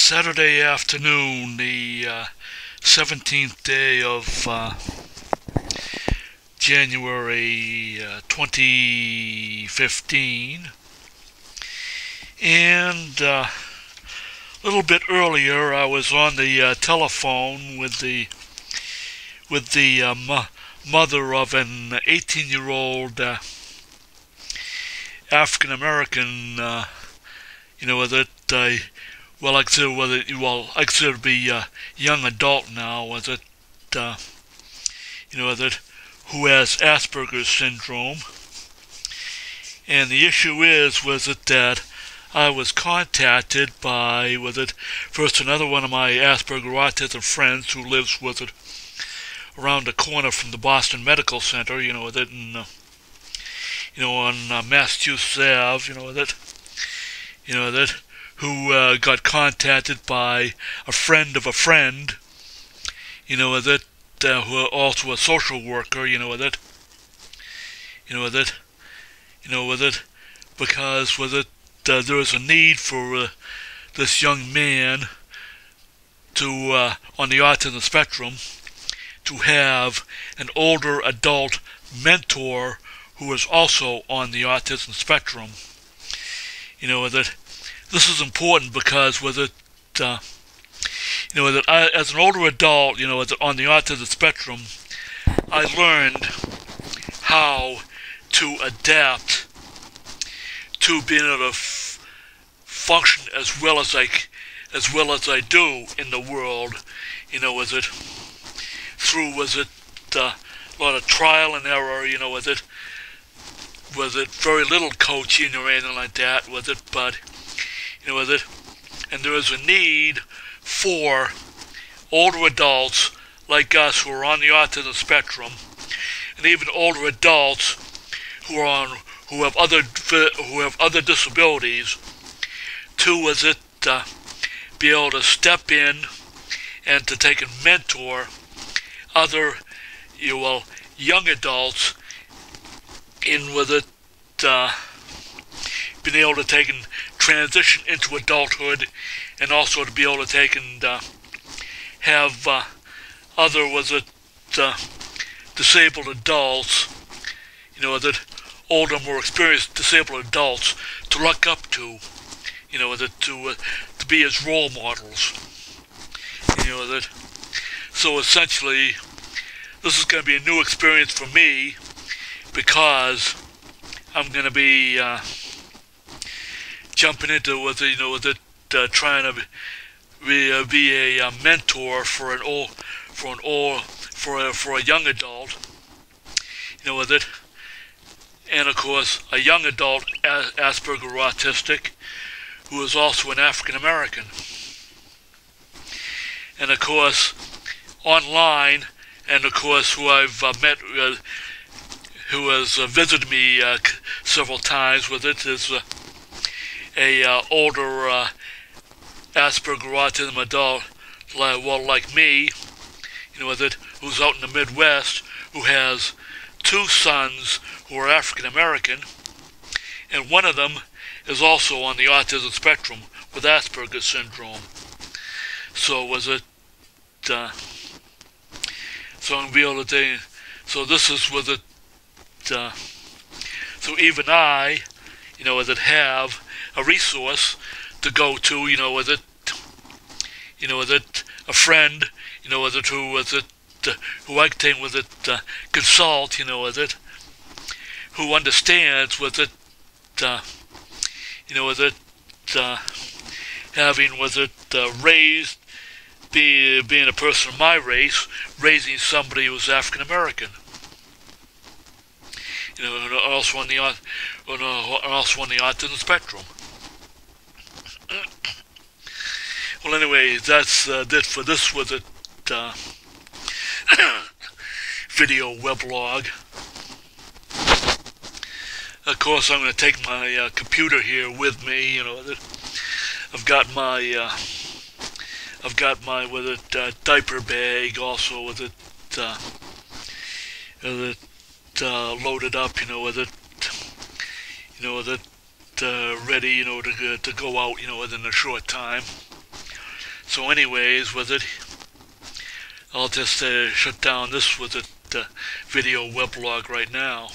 Saturday afternoon, the 17th day of January 2015, and a little bit earlier I was on the telephone with the mother of an 18-year-old African American, that I consider to be a young adult now, that who has Asperger's syndrome. And the issue was that I was contacted by, first another one of my Asperger autism friends who lives around the corner from the Boston Medical Center, on Massachusetts Ave, who got contacted by a friend of a friend, who are also a social worker, because there is a need for this young man to, on the autism spectrum, to have an older adult mentor who is also on the autism spectrum. This is important because I, as an older adult, on the autism spectrum, I learned how to adapt to being able to function as well as I do in the world, through a lot of trial and error, very little coaching or anything like that, but and there is a need for older adults like us who are on the autism spectrum, and even older adults who have other disabilities, to be able to step in and to take and mentor other young adults in being able to take and transition into adulthood, and also to be able to take and have other disabled adults, older, more experienced disabled adults to look up to, to be as role models. So essentially, this is going to be a new experience for me, because I'm going to be jumping into trying to be a mentor for a young adult, and of course a young adult Asperger autistic who is also an African American, and of course online, and of course who I've met, who has visited me several times is a older Asperger autism adult, like me, who's out in the Midwest, who has two sons who are African American, and one of them is also on the autism spectrum with Asperger's syndrome. So so I'm gonna be able to so this is so even I, have a resource to go to, a friend, who I can take consult, who understands having raised, being a person of my race, raising somebody who's African American, also on the autism spectrum. Well, anyway, that's it for this video weblog. Of course, I'm going to take my computer here with me. I've got my diaper bag also loaded up, ready, to go out, within a short time. So anyways, with it, I'll just shut down this with it video weblog right now.